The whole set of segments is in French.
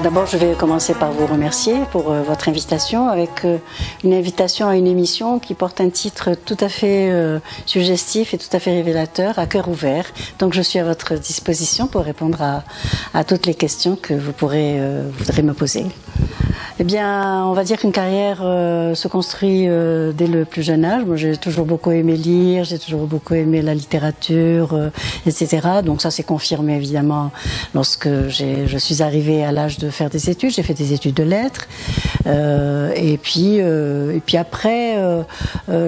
D'abord, je vais commencer par vous remercier pour votre invitation, avec une invitation à une émission qui porte un titre tout à fait suggestif et tout à fait révélateur, à cœur ouvert. Donc, je suis à votre disposition pour répondre à toutes les questions que vous voudrez me poser. Eh bien, on va dire qu'une carrière se construit dès le plus jeune âge. Moi, j'ai toujours beaucoup aimé lire, j'ai toujours beaucoup aimé la littérature, etc. Donc ça s'est confirmé évidemment lorsque je suis arrivée à l'âge de faire des études. J'ai fait des études de lettres. Et puis après,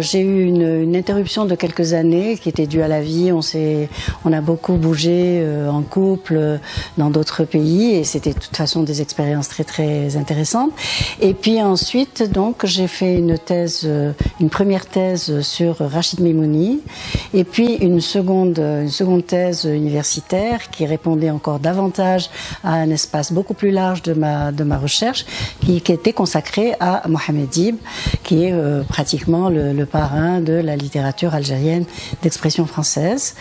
j'ai eu une interruption de quelques années qui était due à la vie. On a beaucoup bougé en couple dans d'autres pays et c'était de toute façon des expériences très très intéressantes. Et puis ensuite, donc, j'ai fait une première thèse sur Rachid Meimouni, et puis une seconde thèse universitaire qui répondait encore davantage à un espace beaucoup plus large de ma recherche, qui était consacrée à Mohamed Dib, qui est pratiquement le parrain de la littérature algérienne d'expression française.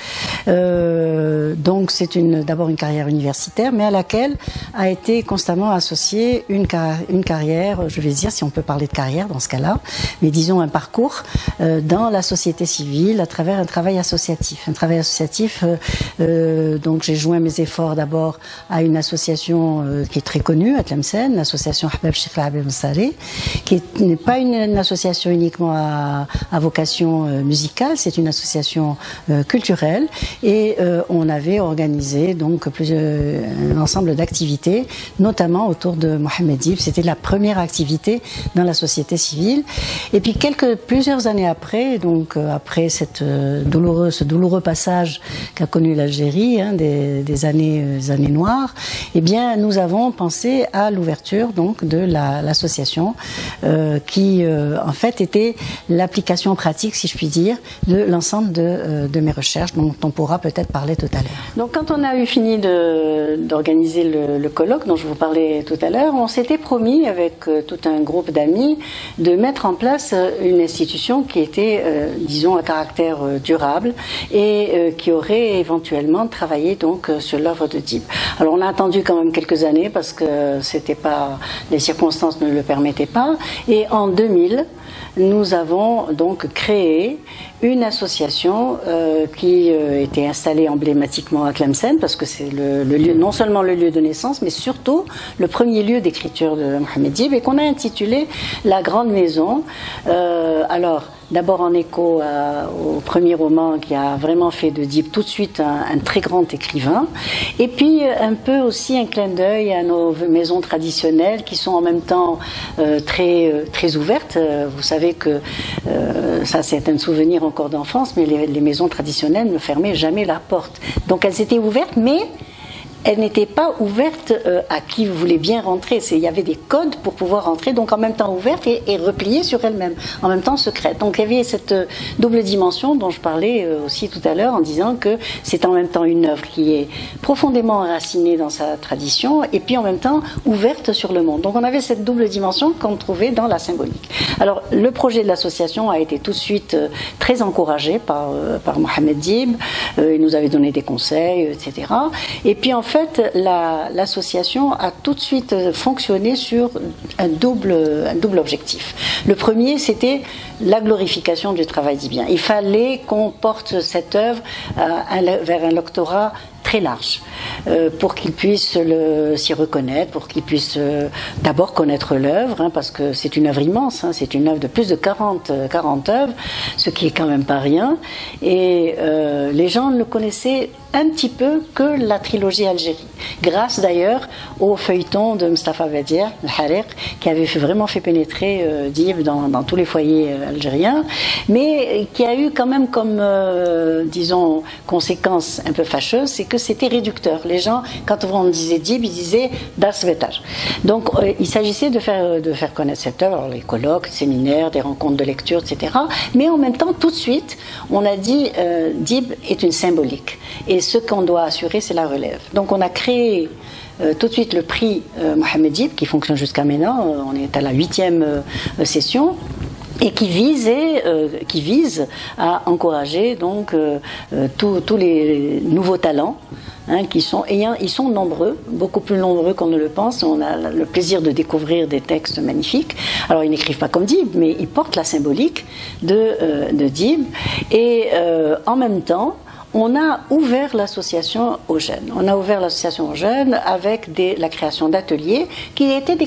Donc, c'est d'abord une carrière universitaire, mais à laquelle a été constamment associée une carrière, je vais dire, si on peut parler de carrière dans ce cas-là, mais disons un parcours dans la société civile à travers un travail associatif. Un travail associatif, donc j'ai joint mes efforts d'abord à une association qui est très connue à Tlemcen, l'association Ahbab Cheikh Abdel Msari, qui n'est pas une association uniquement à vocation musicale, c'est une association culturelle, et on avait organisé donc un ensemble d'activités, notamment autour de Mohamed Dib. C'était la première activité dans la société civile. Et puis plusieurs années après, donc après ce douloureux passage qu'a connu l'Algérie, des années noires, eh bien nous avons pensé à l'ouverture donc de l'association qui en fait était l'application pratique, si je puis dire, de l'ensemble de mes recherches, dont on pourra peut-être parler tout à l'heure. Donc quand on a eu fini d'organiser le colloque dont je vous parlais tout à l'heure, on s'était promis avec tout un groupe d'amis de mettre en place une institution qui était, disons, à caractère durable et qui aurait éventuellement travaillé donc sur l'œuvre de Dib. Alors on a attendu quand même quelques années parce que les circonstances ne le permettaient pas, et en 2000 nous avons donc créé une association qui était installée emblématiquement à Tlemcen, parce que c'est le lieu, non seulement le lieu de naissance, mais surtout le premier lieu d'écriture de Mohamed Dib, et qu'on a intitulé La Grande Maison. Alors, d'abord en écho au premier roman qui a vraiment fait de Dib tout de suite un très grand écrivain, et puis un peu aussi un clin d'œil à nos maisons traditionnelles qui sont en même temps très ouvertes. Vous savez que ça c'est un souvenir encore d'enfance, mais les maisons traditionnelles ne fermaient jamais la porte. Donc elles étaient ouvertes, mais elle n'était pas ouverte à qui voulait bien rentrer. Il y avait des codes pour pouvoir rentrer, donc en même temps ouverte et repliée sur elle-même, en même temps secrète. Donc il y avait cette double dimension dont je parlais aussi tout à l'heure, en disant que c'est en même temps une œuvre qui est profondément enracinée dans sa tradition et puis en même temps ouverte sur le monde. Donc on avait cette double dimension qu'on trouvait dans la symbolique. Alors le projet de l'association a été tout de suite très encouragé par Mohamed Dib. Il nous avait donné des conseils, etc. Et puis en fait, l'association a tout de suite fonctionné sur un double objectif. Le premier, c'était la glorification du travail dibien. Il fallait qu'on porte cette œuvre vers un lectorat très large, pour qu'ils puissent s'y reconnaître, pour qu'ils puissent d'abord connaître l'œuvre, parce que c'est une œuvre immense, c'est une œuvre de plus de 40 œuvres, ce qui est quand même pas rien, et les gens ne connaissaient un petit peu que la trilogie Algérie, grâce d'ailleurs au feuilleton de Mustafa Badier, le Hariq, qui avait vraiment fait pénétrer Dib dans tous les foyers algériens, mais qui a eu quand même comme, disons, conséquence un peu fâcheuse, c'est que c'était réducteur. Les gens, quand on disait Dib, ils disaient Das Vetage. Donc il s'agissait de faire connaître cette œuvre, les colloques, les séminaires, des rencontres de lecture, etc. Mais en même temps, tout de suite, on a dit Dib est une symbolique. Et ce qu'on doit assurer, c'est la relève. Donc on a créé tout de suite le prix Mohamed Dib, qui fonctionne jusqu'à maintenant. On est à la 8e session. Et qui vise à encourager donc tous les nouveaux talents ils sont nombreux, beaucoup plus nombreux qu'on ne le pense. On a le plaisir de découvrir des textes magnifiques. Alors ils n'écrivent pas comme Dib, mais ils portent la symbolique de Dib. Et en même temps, on a ouvert l'association aux jeunes. On a ouvert l'association aux jeunes avec la création d'ateliers qui étaient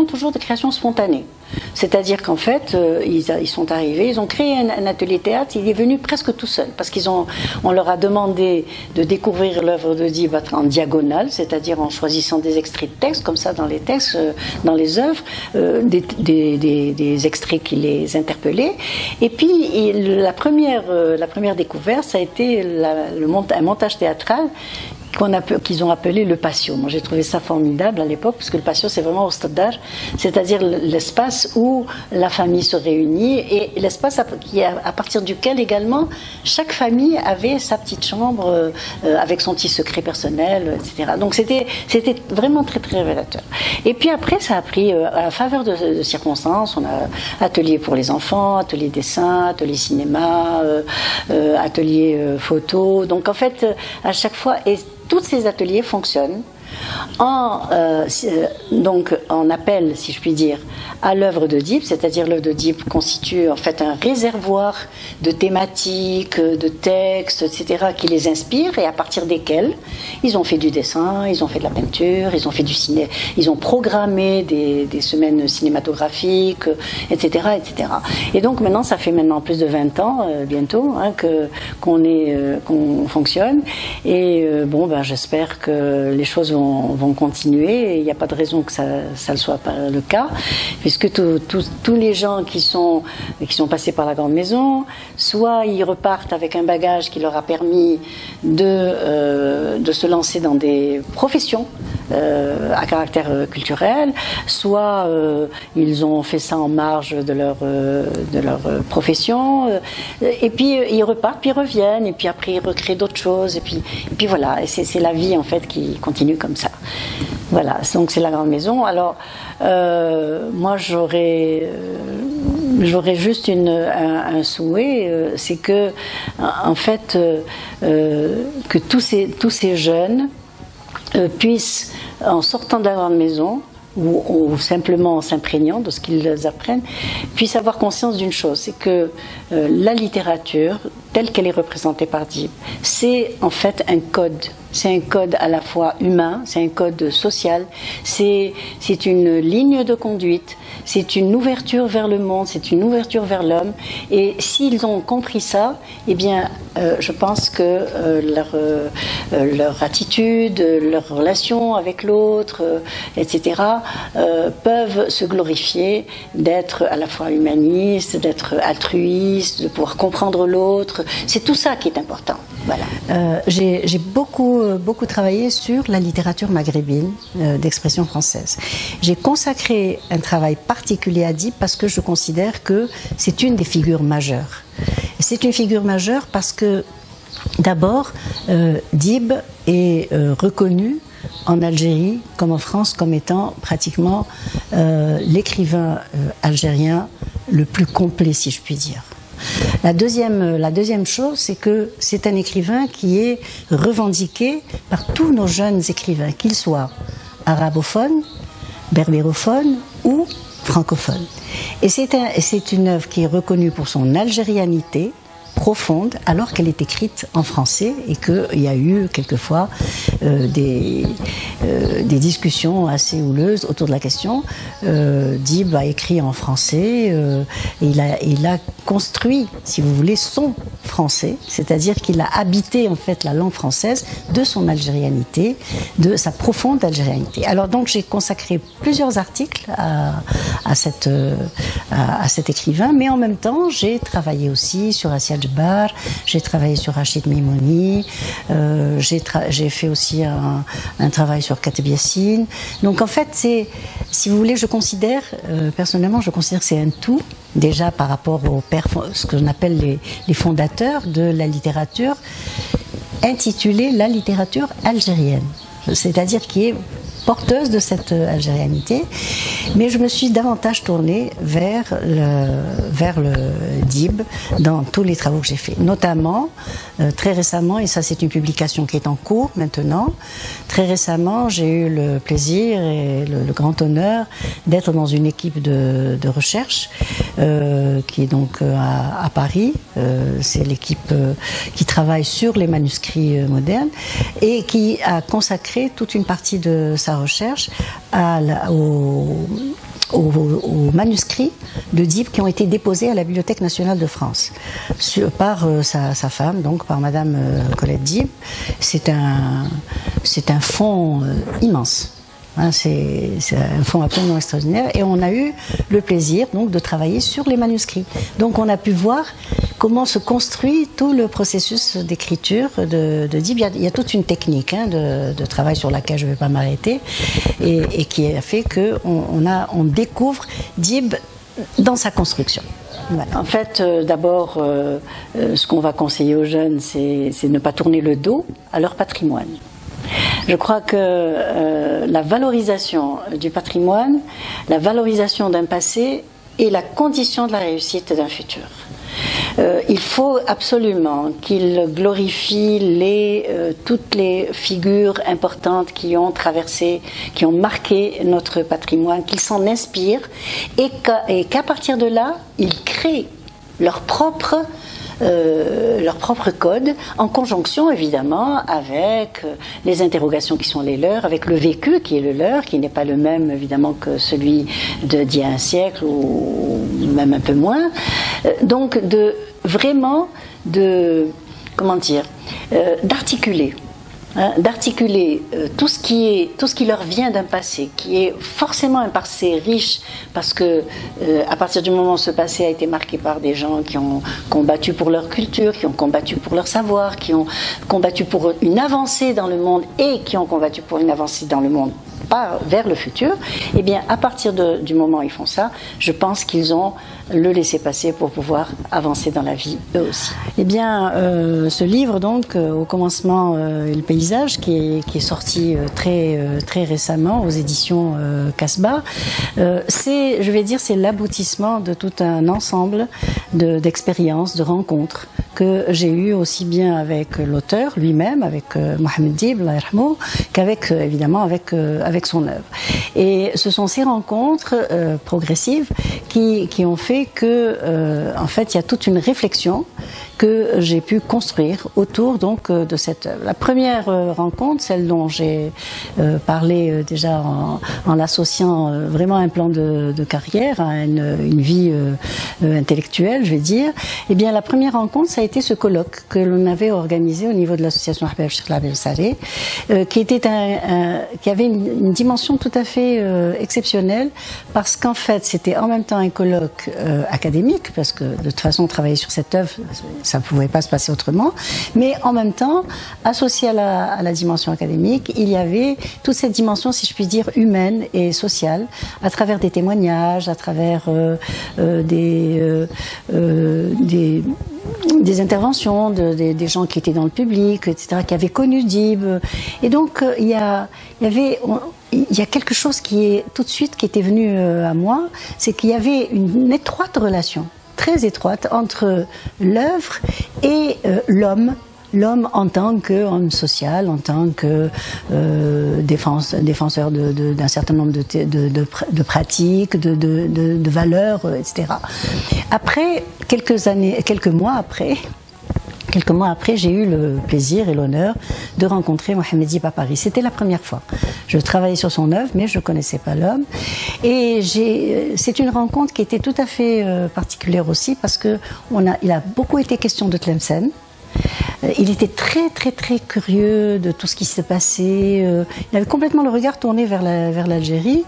toujours des créations spontanées. C'est-à-dire qu'en fait, ils sont arrivés, ils ont créé un atelier théâtre, il est venu presque tout seul, parce on leur a demandé de découvrir l'œuvre de Dib en diagonale, c'est-à-dire en choisissant des extraits de texte, comme ça dans les textes, dans les œuvres, des extraits qui les interpellaient. Et puis, la première découverte, ça a été un montage théâtral qu'ils ont appelé le patio. Moi, j'ai trouvé ça formidable à l'époque, parce que le patio, c'est vraiment au stade, c'est-à-dire l'espace où la famille se réunit et l'espace à partir duquel également chaque famille avait sa petite chambre avec son petit secret personnel, etc. Donc, c'était vraiment très, très révélateur. Et puis après, ça a pris, à la faveur de circonstances, on a atelier pour les enfants, atelier dessin, atelier cinéma, atelier photo. Donc, en fait, à chaque fois, tous ces ateliers fonctionnent donc en appel, si je puis dire, à l'œuvre de Dib, c'est-à-dire l'œuvre de Dib constitue en fait un réservoir de thématiques, de textes, etc., qui les inspirent et à partir desquels ils ont fait du dessin, ils ont fait de la peinture, ils ont fait du ciné, ils ont programmé des semaines cinématographiques, etc., etc. Et donc maintenant, ça fait maintenant plus de 20 ans, bientôt, qu'on fonctionne. Et j'espère que les choses vont continuer. Il n'y a pas de raison que ça ne soit pas le cas, puisque tous les gens qui sont passés par la Grande Maison, soit ils repartent avec un bagage qui leur a permis de se lancer dans des professions à caractère culturel, soit ils ont fait ça en marge de leur profession, et puis ils repartent, puis ils reviennent, et puis après ils recréent d'autres choses, et puis voilà, et c'est la vie en fait qui continue comme ça. Voilà, donc c'est la Grande Maison. Alors moi j'aurais juste un souhait, c'est que en fait que tous ces jeunes puissent, en sortant de la Grande Maison, ou simplement en s'imprégnant de ce qu'ils apprennent, puissent avoir conscience d'une chose, c'est que la littérature, telle qu'elle est représentée par Dib, c'est en fait un code. C'est un code à la fois humain, c'est un code social, c'est une ligne de conduite, c'est une ouverture vers le monde, c'est une ouverture vers l'homme. Et s'ils ont compris ça, eh bien, je pense que leur attitude, leur relation avec l'autre, etc., peuvent se glorifier d'être à la fois humaniste, d'être altruiste, de pouvoir comprendre l'autre. C'est tout ça qui est important. Voilà. J'ai beaucoup travaillé sur la littérature maghrébine d'expression française. J'ai consacré un travail particulier à Dib parce que je considère que c'est une des figures majeures. C'est une figure majeure parce que, d'abord, Dib est reconnu en Algérie comme en France comme étant pratiquement l'écrivain algérien le plus complet, si je puis dire. La deuxième chose, c'est que c'est un écrivain qui est revendiqué par tous nos jeunes écrivains, qu'ils soient arabophones, berbérophones ou francophones. Et c'est une œuvre qui est reconnue pour son algérianité profonde, alors qu'elle est écrite en français et qu'il y a eu quelquefois des discussions assez houleuses autour de la question. Dib a écrit en français, et il a construit, si vous voulez, son français, c'est-à-dire qu'il a habité en fait la langue française de son algérianité, de sa profonde algérianité. Alors donc j'ai consacré plusieurs articles à cet écrivain, mais en même temps j'ai travaillé aussi sur Assia Djebar, j'ai travaillé sur Rachid Meimouni, j'ai fait aussi un travail sur Kateb Yassine. Donc en fait, si vous voulez, je considère, personnellement, que c'est un tout, déjà par rapport aux pères, ce que l'on appelle les fondateurs de la littérature, intitulé La littérature algérienne, c'est-à-dire qui est porteuse de cette algérianité, mais je me suis davantage tournée vers le Dib dans tous les travaux que j'ai faits. Notamment, très récemment, et ça c'est une publication qui est en cours maintenant, très récemment j'ai eu le plaisir et le grand honneur d'être dans une équipe de recherche qui est donc à Paris. C'est l'équipe qui travaille sur les manuscrits modernes et qui a consacré toute une partie de sa recherche aux manuscrits de Dib qui ont été déposés à la Bibliothèque nationale de France par sa femme, donc par Madame Colette Dib. C'est un fonds immense. C'est un fonds absolument extraordinaire et on a eu le plaisir donc de travailler sur les manuscrits. Donc on a pu voir comment se construit tout le processus d'écriture de Dib. Il y a toute une technique de travail sur laquelle je ne vais pas m'arrêter et qui a fait qu'on découvre Dib dans sa construction. Voilà. En fait, d'abord, ce qu'on va conseiller aux jeunes, c'est de ne pas tourner le dos à leur patrimoine. Je crois que la valorisation du patrimoine, la valorisation d'un passé est la condition de la réussite d'un futur. Il faut absolument qu'il glorifie toutes les figures importantes qui ont traversé, qui ont marqué notre patrimoine, qu'il s'en inspire et qu'à partir de là, ils créent leur propre code, en conjonction évidemment avec les interrogations qui sont les leurs, avec le vécu qui est le leur, qui n'est pas le même évidemment que celui d'il y a un siècle ou même un peu moins. Donc d'articuler tout ce qui leur vient d'un passé, qui est forcément un passé riche, parce que à partir du moment où ce passé a été marqué par des gens qui ont combattu pour leur culture, qui ont combattu pour leur savoir, qui ont combattu pour une avancée dans le monde et qui ont combattu pour une avancée dans le monde vers le futur, eh bien à partir du moment où ils font ça, je pense qu'ils ont le laisser-passer pour pouvoir avancer dans la vie eux aussi. Eh bien, ce livre donc, au commencement, le paysage, qui est sorti très récemment aux éditions Casbah, c'est l'aboutissement de tout un ensemble d'expériences, de rencontres que j'ai eues aussi bien avec l'auteur lui-même, avec Mohamed Dib, Allah yarhamou, qu'avec évidemment avec son œuvre. Et ce sont ces rencontres progressives qui ont fait que, en fait, il y a toute une réflexion que j'ai pu construire autour donc de cette œuvre. La première rencontre, celle dont j'ai parlé déjà en l'associant vraiment à un plan de carrière, à une vie intellectuelle, je vais dire, eh bien la première rencontre, ça a été ce colloque que l'on avait organisé au niveau de l'association Ahbab Cheikh Label Saleh, qui avait une dimension tout à fait exceptionnelle, parce qu'en fait c'était en même temps un colloque académique, parce que de toute façon travailler sur cette œuvre, ça ne pouvait pas se passer autrement, mais en même temps, associé à la dimension académique, il y avait toute cette dimension, si je puis dire, humaine et sociale, à travers des témoignages, à travers des interventions des gens qui étaient dans le public, etc., qui avaient connu Dib. Et donc, il y a quelque chose qui était venu à moi, c'est qu'il y avait une étroite relation, très étroite, entre l'œuvre et l'homme en tant qu'homme social, en tant que défenseur d'un certain nombre de pratiques, de valeurs, etc. Après, quelques mois après, j'ai eu le plaisir et l'honneur de rencontrer Mohamed Dib à Paris. C'était la première fois. Je travaillais sur son œuvre, mais je ne connaissais pas l'homme. Et c'est une rencontre qui était tout à fait particulière aussi, parce qu'il a beaucoup été question de Tlemcen. Il était très très très curieux de tout ce qui s'est passé. Il avait complètement le regard tourné vers l'Algérie.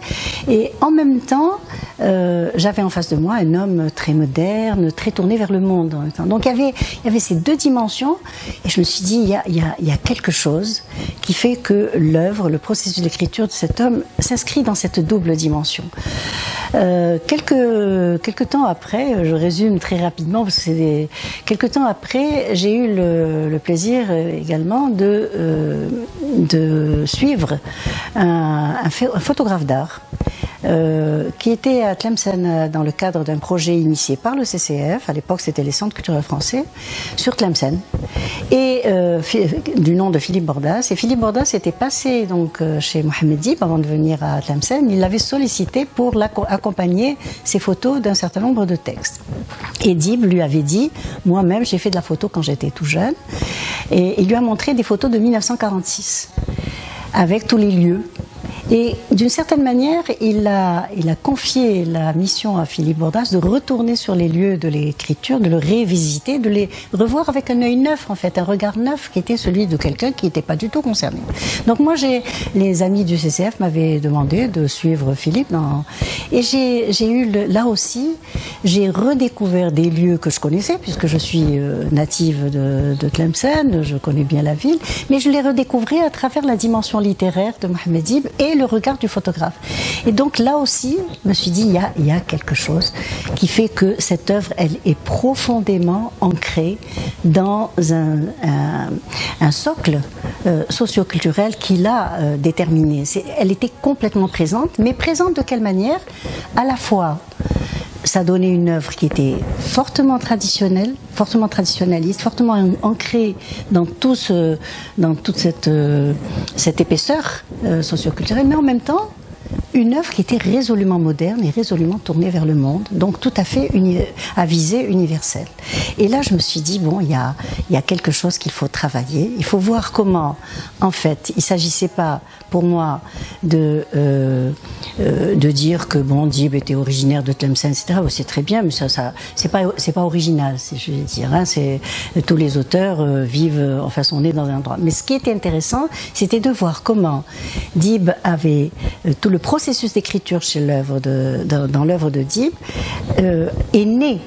Et en même temps, j'avais en face de moi un homme très moderne, très tourné vers le monde en même temps. Donc il y avait ces deux dimensions, et je me suis dit, il y a quelque chose qui fait que l'œuvre, le processus d'écriture de cet homme s'inscrit dans cette double dimension. Quelques temps après, je résume très rapidement, parce que quelques temps après, j'ai eu le plaisir également de suivre un photographe d'art qui était à Tlemcen dans le cadre d'un projet initié par le CCF, à l'époque c'était les Centres culturels français, sur Tlemcen, et du nom de Philippe Bordas. Et Philippe Bordas était passé donc chez Mohamed Dib avant de venir à Tlemcen. Il l'avait sollicité pour accompagner ses photos d'un certain nombre de textes. Et Dib lui avait dit, moi-même j'ai fait de la photo quand j'étais tout jeune, et il lui a montré des photos de 1946 avec tous les lieux. Et d'une certaine manière, il a confié la mission à Philippe Bordas de retourner sur les lieux de l'écriture, de le révisiter, de les revoir avec un œil neuf, en fait, un regard neuf qui était celui de quelqu'un qui n'était pas du tout concerné. Donc moi, les amis du CCF m'avaient demandé de suivre Philippe, et j'ai eu, là aussi, j'ai redécouvert des lieux que je connaissais, puisque je suis native de Tlemcen, je connais bien la ville, mais je les redécouvrais à travers la dimension littéraire de Mohamed Dib et le regard du photographe. Et donc là aussi, je me suis dit, il y a quelque chose qui fait que cette œuvre, elle est profondément ancrée dans un socle socio-culturel qu'il a déterminé. Elle était complètement présente, mais présente de quelle manière? À la fois, ça donnait une œuvre qui était fortement traditionnelle, fortement traditionnaliste, fortement ancrée dans toute cette épaisseur socioculturelle, mais en même temps une œuvre qui était résolument moderne et résolument tournée vers le monde, donc tout à fait à visée universelle. Et là, je me suis dit, bon, il y a quelque chose qu'il faut travailler. Il faut voir comment, en fait, il ne s'agissait pas, pour moi, de dire que, bon, Dib était originaire de Tlemcen, etc. C'est très bien, mais ça c'est pas original, je vais dire. Hein, tous les auteurs vivent, enfin, sont nés dans un endroit. Mais ce qui était intéressant, c'était de voir comment Dib avait tout le processus d'écriture dans l'œuvre de Dib est né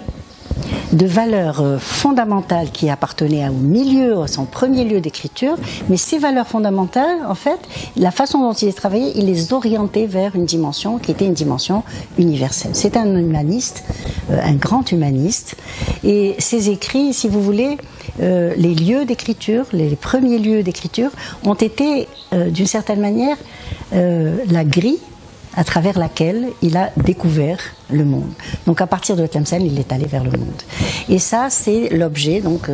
de valeurs fondamentales qui appartenaient au milieu, à son premier lieu d'écriture, mais ces valeurs fondamentales, en fait, la façon dont il les travaillait, il les orientait vers une dimension qui était une dimension universelle. C'est un humaniste, un grand humaniste, et ses écrits, si vous voulez, les lieux d'écriture, les premiers lieux d'écriture, ont été, d'une certaine manière, la grille à travers laquelle il a découvert le monde. Donc à partir de Tlemcen, il est allé vers le monde. Et ça, c'est l'objet. Donc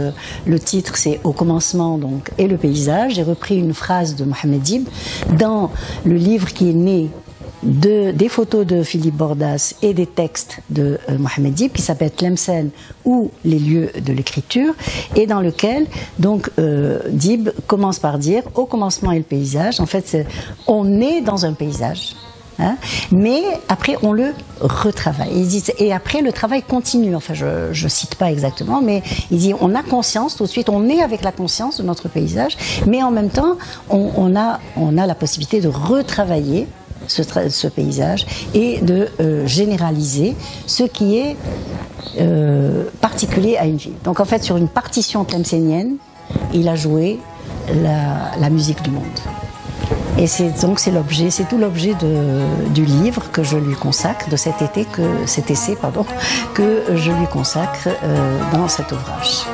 le titre, c'est Au commencement donc, et le paysage. J'ai repris une phrase de Mohamed Dib dans le livre qui est né des photos de Philippe Bordas et des textes de Mohamed Dib, qui s'appelle Tlemcen ou les lieux de l'écriture, et dans lequel donc Dib commence par dire au commencement et le paysage. En fait, on est dans un paysage. Hein, mais après on le retravaille. Il dit, et après le travail continue. Enfin, je cite pas exactement, mais il dit on a conscience tout de suite, on est avec la conscience de notre paysage, mais en même temps on a la possibilité de retravailler ce paysage et de généraliser ce qui est particulier à une ville. Donc en fait, sur une partition tlemcénienne, il a joué la musique du monde. Et c'est l'objet, c'est tout l'objet du livre que je lui consacre, de cet essai que je lui consacre dans cet ouvrage.